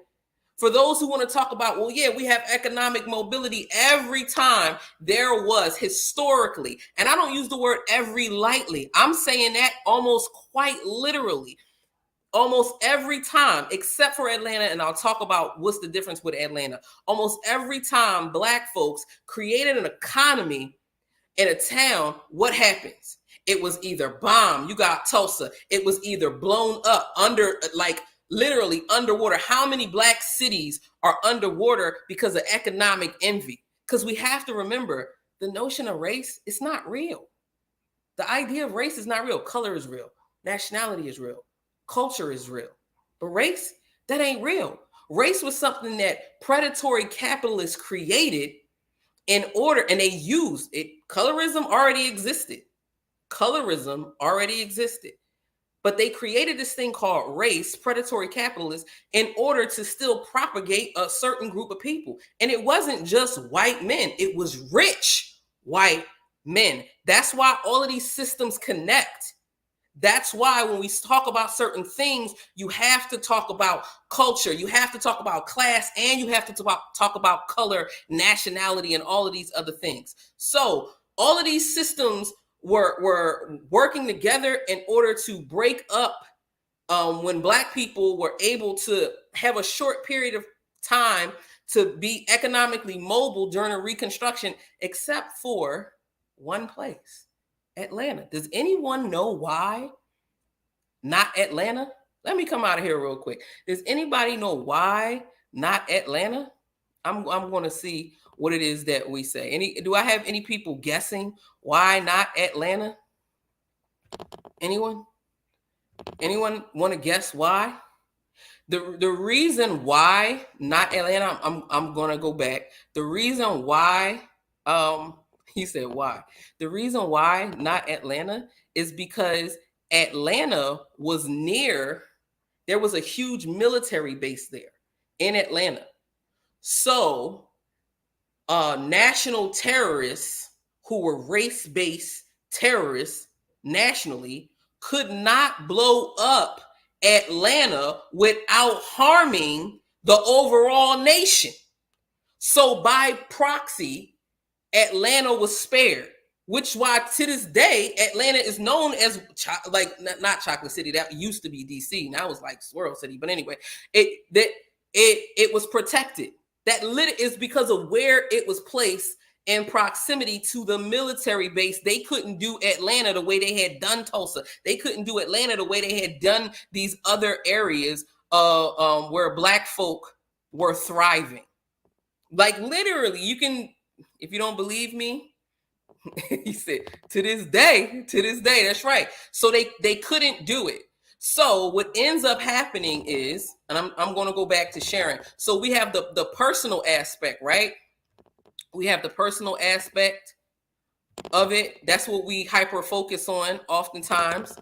For those who want to talk about, well, yeah, we have economic mobility. Every time there was historically, and I don't use the word every lightly, I'm saying that almost quite literally. almost every time, except for Atlanta, and I'll talk about what's the difference with Atlanta. Almost every time Black folks created an economy in a town, what happens? It was either bombed. You got Tulsa. It was either blown up under, like literally underwater. How many Black cities are underwater because of economic envy? Because we have to remember the notion of race, it's not real. The idea of race is not real. Color is real. Nationality is real. Culture is real. But race, that ain't real. Race was something that predatory capitalists created in order, and they used it. Colorism already existed. But they created this thing called race, predatory capitalists, in order to still propagate a certain group of people. And it wasn't just white men, it was rich white men. That's why all of these systems connect. That's why when we talk about certain things, you have to talk about culture, you have to talk about class, and you have to talk about color, nationality, and all of these other things. So all of these systems were working together in order to break up when Black people were able to have a short period of time to be economically mobile during a Reconstruction, except for one place. Atlanta. Does anyone know why not Atlanta? Let me come out of here real quick. Does anybody know why not Atlanta? I'm going to see what it is that we say. Do I have any people guessing why not Atlanta? Anyone want to guess why? The reason why not Atlanta, I'm going to go back. The reason why he said why. The reason why not Atlanta is because Atlanta was near, there was a huge military base there in Atlanta. So national terrorists who were race-based terrorists nationally could not blow up Atlanta without harming the overall nation. So by proxy, Atlanta was spared, which why to this day, Atlanta is known as not Chocolate City. That used to be DC. Now it's like Swirl City. But anyway, it was protected. That is because of where it was placed in proximity to the military base. They couldn't do Atlanta the way they had done Tulsa. They couldn't do Atlanta the way they had done these other areas where Black folk were thriving. Like literally, you can, if you don't believe me, he said, to this day, that's right. So they couldn't do it. So what ends up happening is, and I'm going to go back to Sharon. So we have the personal aspect, right? We have the personal aspect of it. That's what we hyper focus on oftentimes.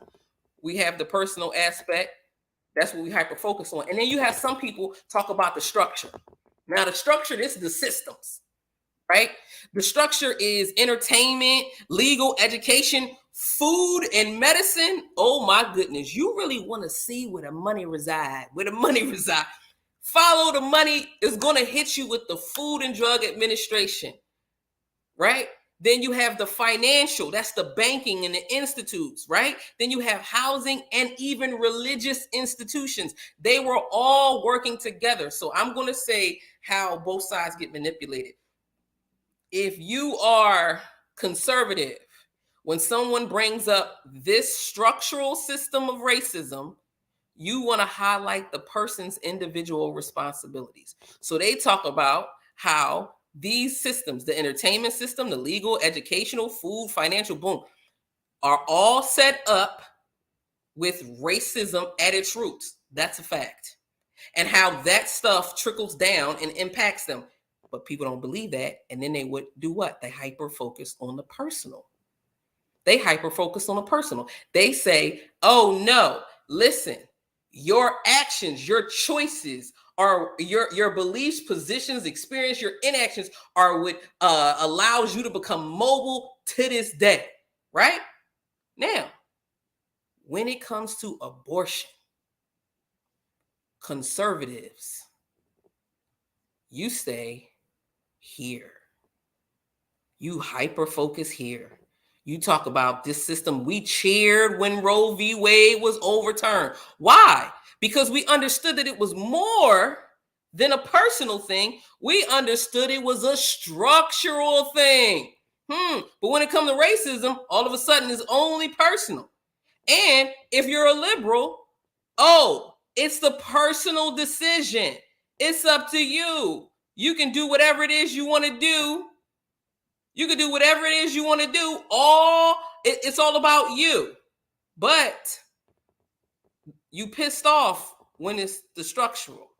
We have the personal aspect. That's what we hyper focus on. And then you have some people talk about the structure. Now the structure, this is the systems, right? The structure is entertainment, legal, education, food, and medicine. Oh my goodness. You really want to see where the money reside, Follow the money. Is going to hit you with the Food and Drug Administration, right? Then you have the financial, that's the banking and the institutes, right? Then you have housing and even religious institutions. They were all working together. So I'm going to say how both sides get manipulated. If you are conservative, when someone brings up this structural system of racism, you want to highlight the person's individual responsibilities. So they talk about how these systems, the entertainment system, the legal, educational, food, financial, boom, are all set up with racism at its roots. That's a fact. And how that stuff trickles down and impacts them. But people don't believe that. And then they would do what? They hyper-focus on the personal. They say, oh no, listen, your actions, your choices, are your beliefs, positions, experience, your inactions are what allows you to become mobile to this day, right? Now, when it comes to abortion, conservatives, you stay here. You hyper-focus here. You talk about this system. We cheered when Roe v. Wade was overturned. Why? Because we understood that it was more than a personal thing. We understood it was a structural thing. But when it comes to racism, all of a sudden it's only personal. And if you're a liberal, it's the personal decision. It's up to you. You can do whatever it is you want to do. You can do whatever it is you want to do. It's all about you. But you pissed off when it's the structural.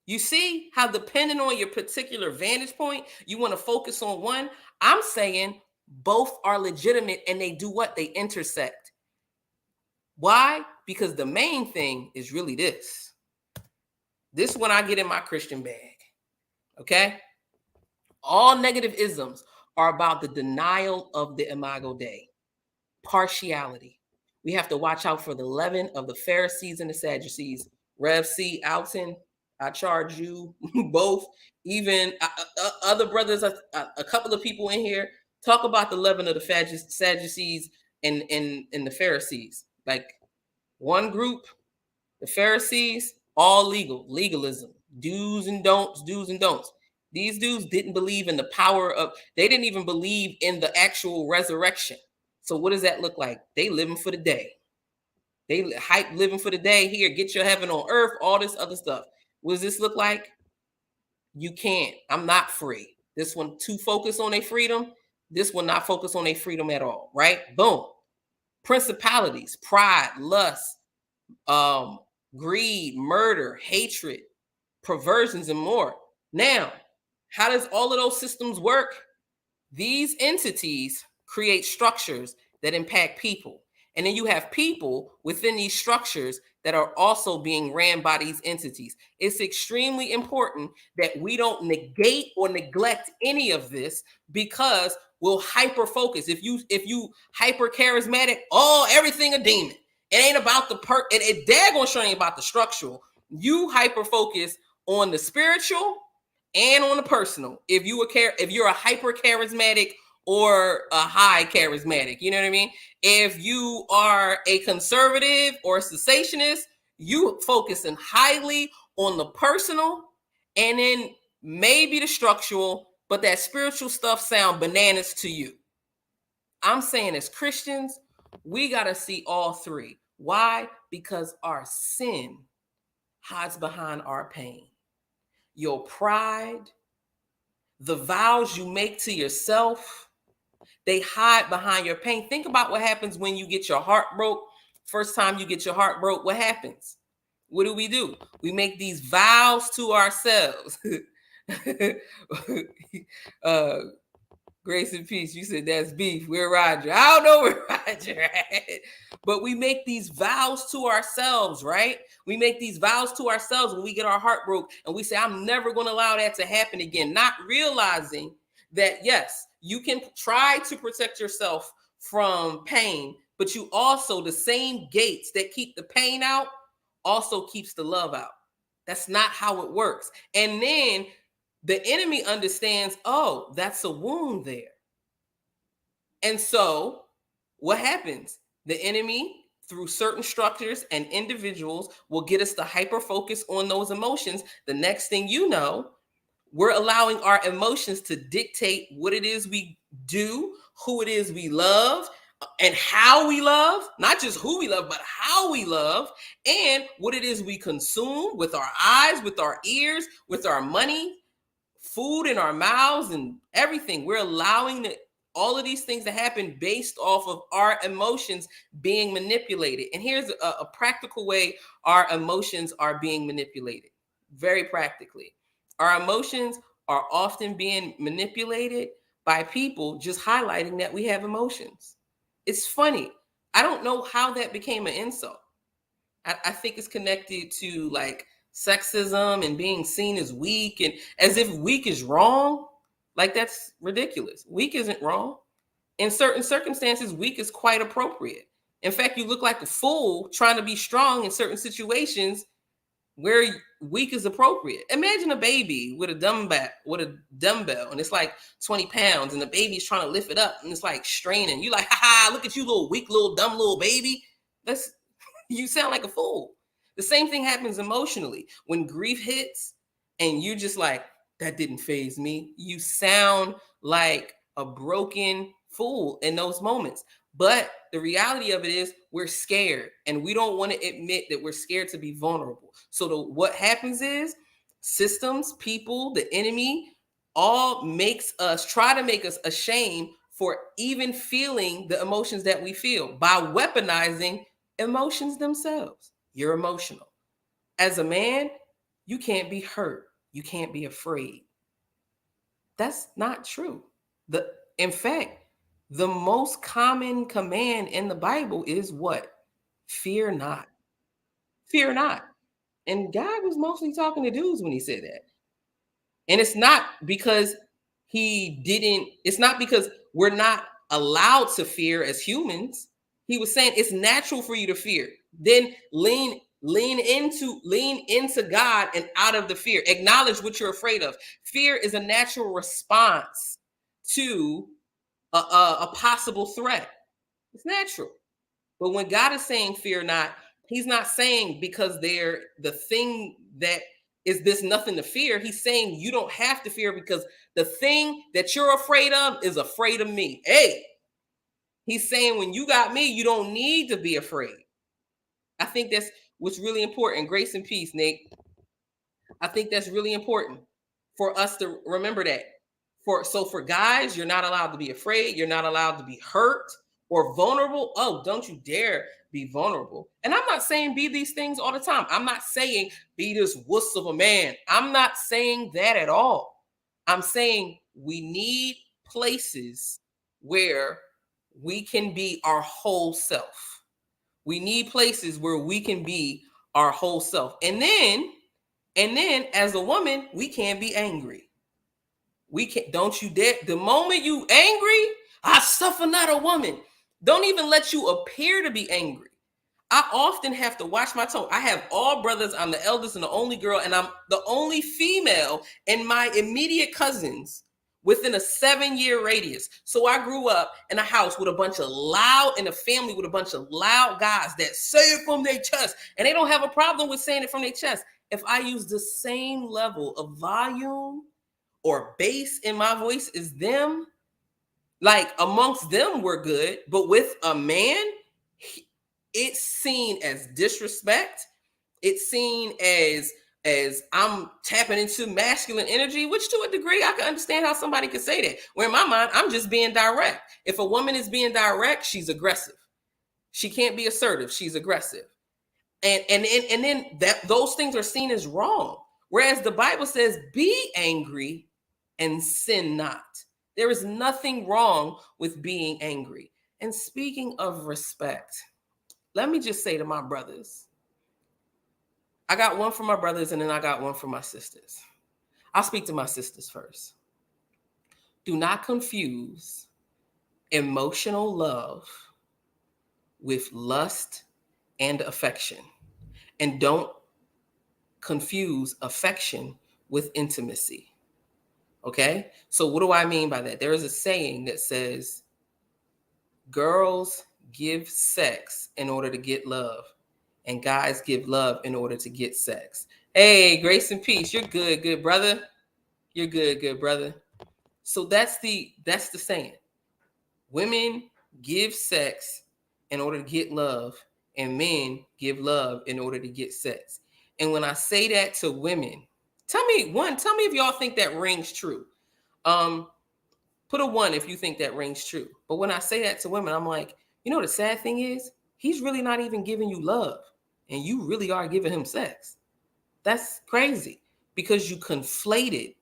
You see how depending on your particular vantage point, you want to focus on one. I'm saying both are legitimate and they do what? They intersect. Why? Because the main thing is really this. This is when I get in my Christian bag. Okay? All negative isms are about the denial of the Imago Dei. Partiality. We have to watch out for the leaven of the Pharisees and the Sadducees. Rev C. Alton, I charge you both, even other brothers, a couple of people in here, talk about the leaven of the Sadducees and the Pharisees. Like one group, the Pharisees, all legalism, do's and don'ts. These dudes didn't believe in the power of, they didn't even believe in the actual resurrection. So what does that look like? They living for the day. They hype living for the day. Here, get your heaven on earth, all this other stuff. What does this look like? You can't. I'm not free. This one too focused on their freedom. This one not focused on their freedom at all, right? Boom. Principalities, pride, lust, greed, murder, hatred, perversions, and more. Now, how does all of those systems work? These entities create structures that impact people. And then you have people within these structures that are also being ran by these entities. It's extremely important that we don't negate or neglect any of this, because we'll hyper focus. If you hyper charismatic, everything a demon. It ain't about the it daggone sure ain't about the structural. You hyper focus on the spiritual and on the personal. If you're a hyper charismatic or a high charismatic, you know what I mean? If you are a conservative or a cessationist, you focusing highly on the personal and then maybe the structural, but that spiritual stuff sound bananas to you. I'm saying as Christians, we got to see all three. Why? Because our sin hides behind our pain. Your pride, the vows you make to yourself, they hide behind your pain. Think about what happens when you get your heart broke. First time you get your heart broke, what happens? What do? We make these vows to ourselves. Grace and peace. You said that's beef. We're Roger. I don't know where Roger at. But we make these vows to ourselves, right? We make these vows to ourselves when we get our heart broke, and we say, I'm never going to allow that to happen again. Not realizing that, yes, you can try to protect yourself from pain, but you also, the same gates that keep the pain out also keeps the love out. That's not how it works. And then the enemy understands, that's a wound there. And so what happens? The enemy, through certain structures and individuals, will get us to hyper focus on those emotions. The next thing you know, we're allowing our emotions to dictate what it is we do, who it is we love, and how we love, not just who we love, but how we love, and what it is we consume with our eyes, with our ears, with our money, food in our mouths, and everything. We're allowing all of these things to happen based off of our emotions being manipulated. And here's a practical way our emotions are being manipulated. Very practically. Our emotions are often being manipulated by people just highlighting that we have emotions. It's funny. I don't know how that became an insult. I think it's connected to like sexism and being seen as weak, and as if weak is wrong. Like, that's ridiculous. Weak isn't wrong. In certain circumstances, weak is quite appropriate. In fact, you look like a fool trying to be strong in certain situations where weak is appropriate. Imagine a baby with a dumbbell, and it's like 20 pounds, and the baby's trying to lift it up, and it's like straining. You like, ha, look at you, little weak, little dumb little baby. You sound like a fool. The same thing happens emotionally. When grief hits and you just like, that didn't faze me, you sound like a broken fool in those moments. But the reality of it is we're scared, and we don't want to admit that we're scared to be vulnerable. So what happens is systems, people, the enemy, all try to make us ashamed for even feeling the emotions that we feel by weaponizing emotions themselves. You're emotional. As a man, you can't be hurt. You can't be afraid. That's not true. In fact, the most common command in the Bible is what? Fear not. Fear not. And God was mostly talking to dudes when he said that. And it's not because it's not because we're not allowed to fear as humans. He was saying it's natural for you to fear. Then lean into God and out of the fear. Acknowledge what you're afraid of. Fear is a natural response to a possible threat. It's natural. But when God is saying fear not, he's not saying because they're the thing that is this nothing to fear. He's saying you don't have to fear because the thing that you're afraid of is afraid of me. Hey, he's saying when you got me, you don't need to be afraid. I think that's what's really important. Grace and peace, Nate. I think that's really important for us to remember that. For guys, you're not allowed to be afraid. You're not allowed to be hurt or vulnerable. Oh, don't you dare be vulnerable. And I'm not saying be these things all the time. I'm not saying be this wuss of a man. I'm not saying that at all. I'm saying we need places where we can be our whole self. We need places where we can be our whole self. And then as a woman, we can't be angry. We can't, don't you dare. The moment you angry, I suffer not a woman. Don't even let you appear to be angry. I often have to watch my tone. I have all brothers. I'm the eldest and the only girl, and I'm the only female in my immediate cousins within a 7-year radius. So I grew up in a house with in a family with a bunch of loud guys that say it from their chest, and they don't have a problem with saying it from their chest. If I use the same level of volume or bass in my voice as them, like amongst them we're good, but with a man, it's seen as disrespect. It's seen as I'm tapping into masculine energy, which to a degree I can understand how somebody could say that. Where in my mind, I'm just being direct. If a woman is being direct, she's aggressive. She can't be assertive. She's aggressive. And then those things are seen as wrong. Whereas the Bible says, be angry and sin not. There is nothing wrong with being angry. And speaking of respect, let me just say to my brothers, I got one for my brothers and then I got one for my sisters. I'll speak to my sisters first. Do not confuse emotional love with lust and affection. And don't confuse affection with intimacy. Okay? So what do I mean by that? There is a saying that says, girls give sex in order to get love, and guys give love in order to get sex. Hey, grace and peace. You're good brother. You're good brother. So that's the saying. Women give sex in order to get love, and men give love in order to get sex. And when I say that to women, tell me if y'all think that rings true. Put a 1 if you think that rings true. But when I say that to women, I'm like, the sad thing is, he's really not even giving you love, and you really are giving him sex. That's crazy, because you conflated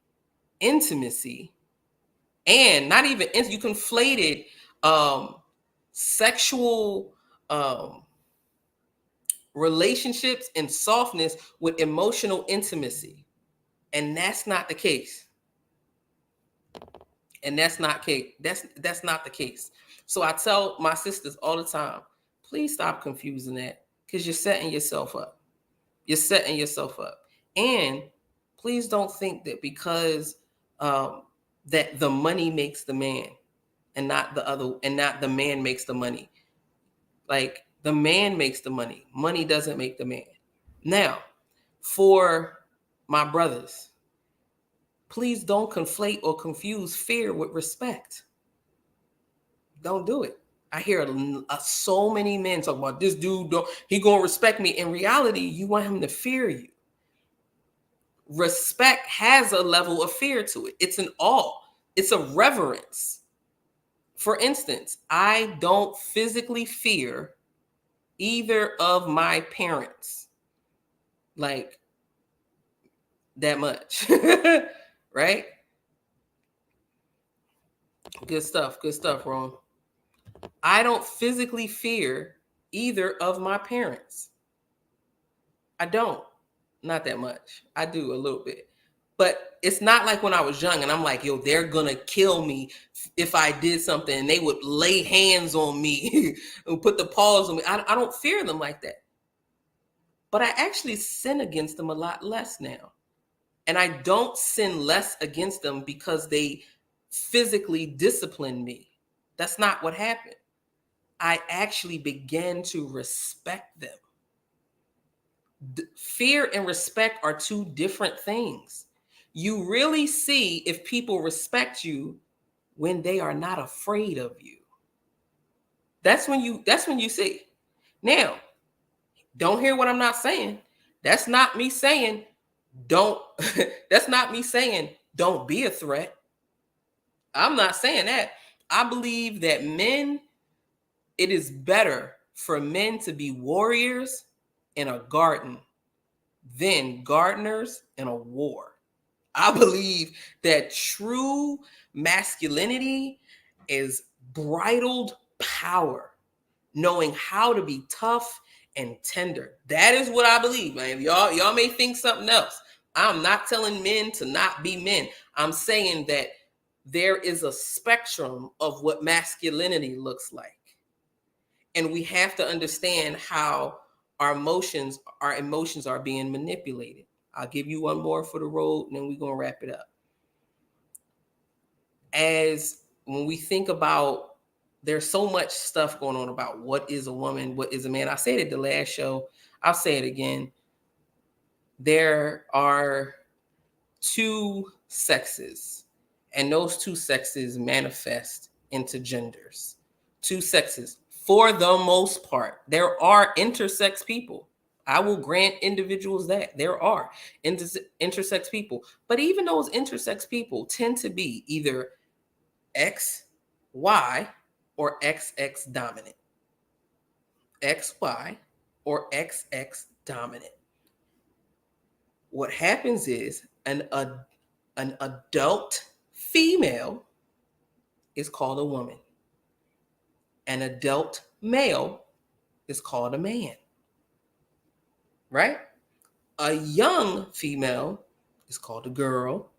intimacy and not even you conflated sexual relationships and softness with emotional intimacy, and that's not the case. And that's not the case. So I tell my sisters all the time, please stop confusing that, because you're setting yourself up. You're setting yourself up. And please don't think that because that the money makes the man and not the man makes the money. Like, the man makes the money. Money doesn't make the man. Now, for my brothers, please don't conflate or confuse fear with respect. Don't do it. I hear so many men talk about this dude, he gonna respect me. In reality, you want him to fear you. Respect has a level of fear to it. It's an awe. It's a reverence. For instance, I don't physically fear either of my parents like that much. Right? Good stuff, Ron. I don't physically fear either of my parents. I don't. Not that much. I do a little bit. But it's not like when I was young and I'm like, yo, they're going to kill me if I did something, and they would lay hands on me and put the paws on me. I don't fear them like that. But I actually sin against them a lot less now. And I don't sin less against them because they physically discipline me. That's not what happened. I actually began to respect them. Fear and respect are two different things. You really see if people respect you when they are not afraid of you. That's when you see. Now, don't hear what I'm not saying. That's not me saying don't that's not me saying don't be a threat. I'm not saying that. I believe that it is better for men to be warriors in a garden than gardeners in a war. I believe that true masculinity is bridled power, knowing how to be tough and tender. That is what I believe, man. Y'all may think something else. I'm not telling men to not be men. I'm saying that there is a spectrum of what masculinity looks like. And we have to understand how our emotions are being manipulated. I'll give you one more for the road, and then we're going to wrap it up. As when we think about, there's so much stuff going on about what is a woman, what is a man. I said it the last show. I'll say it again. There are two sexes, and those two sexes manifest into genders. Two sexes. For the most part, there are intersex people. I will grant individuals that there are intersex people. But even those intersex people tend to be either XY or XX dominant. XY or XX dominant. What happens is an adult female is called a woman. An adult male is called a man. Right? A young female is called a girl.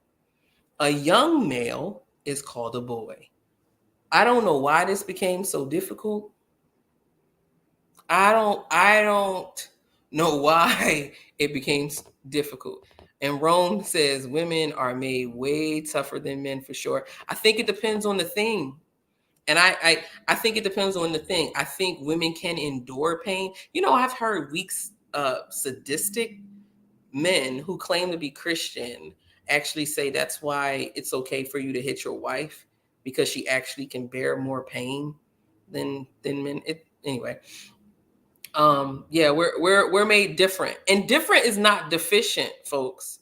A young male is called a boy. I don't know why this became so difficult. I don't know why it became difficult. And Rome says women are made way tougher than men for sure. I think it depends on the thing. And I think it depends on the thing. I think women can endure pain. You know, I've heard weak, sadistic men who claim to be Christian actually say that's why it's okay for you to hit your wife, because she actually can bear more pain than men. Anyway. Yeah, we're made different. And different is not deficient, folks.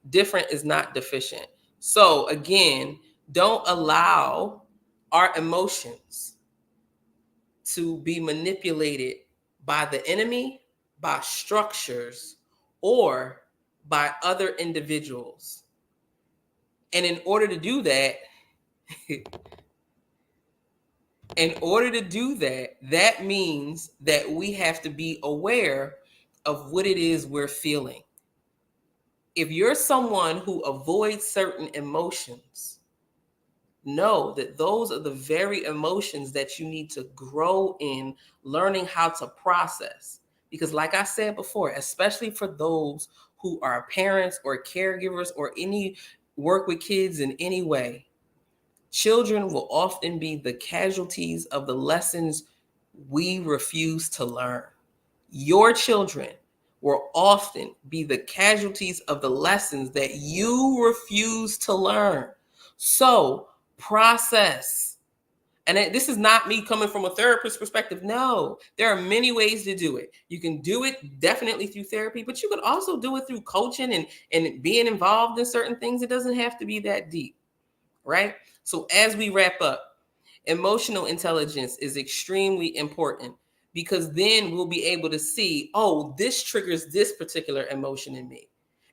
Different is not deficient. So again, don't allow our emotions to be manipulated by the enemy, by structures, or by other individuals. And in order to do that, that means that we have to be aware of what it is we're feeling. If you're someone who avoids certain emotions, know that those are the very emotions that you need to grow in learning how to process. Because like I said before, especially for those who are parents or caregivers or any work with kids in any way, children will often be the casualties of the lessons we refuse to learn. Your children will often be the casualties of the lessons that you refuse to learn. So process. And this is not me coming from a therapist perspective. No, there are many ways to do it. You can do it definitely through therapy, but you could also do it through coaching and being involved in certain things. It doesn't have to be that deep, right? So as we wrap up, emotional intelligence is extremely important because then we'll be able to see, oh, this triggers this particular emotion in me.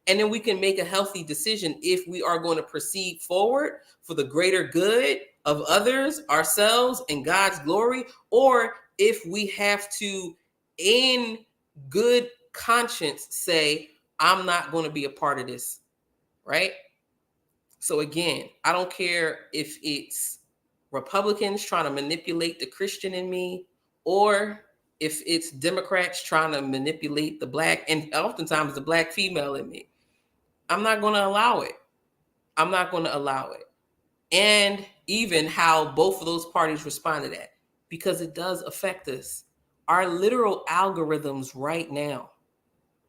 And then we can make a healthy decision if we are going to proceed forward for the greater good of others, ourselves, and God's glory, or if we have to, in good conscience, say, I'm not going to be a part of this, right? So again, I don't care if it's Republicans trying to manipulate the Christian in me, or if it's Democrats trying to manipulate the Black, and oftentimes the Black female in me. I'm not going to allow it. I'm not going to allow it. And even how both of those parties respond to that, because it does affect us. Our literal algorithms right now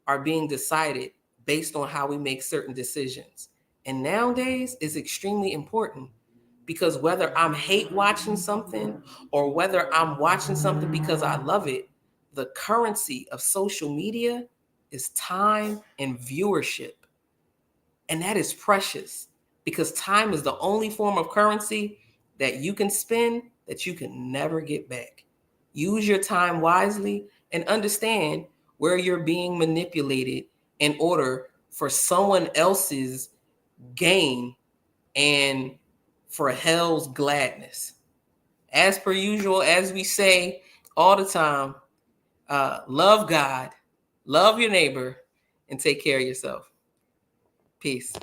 are being decided based on how we make certain decisions. And nowadays is extremely important, because whether I'm hate watching something or whether I'm watching something because I love it, the currency of social media is time and viewership. And that is precious, because time is the only form of currency that you can spend that you can never get back. Use your time wisely and understand where you're being manipulated in order for someone else's gain and for hell's gladness. As per usual, as we say all the time, love God, love your neighbor, and take care of yourself. Peace.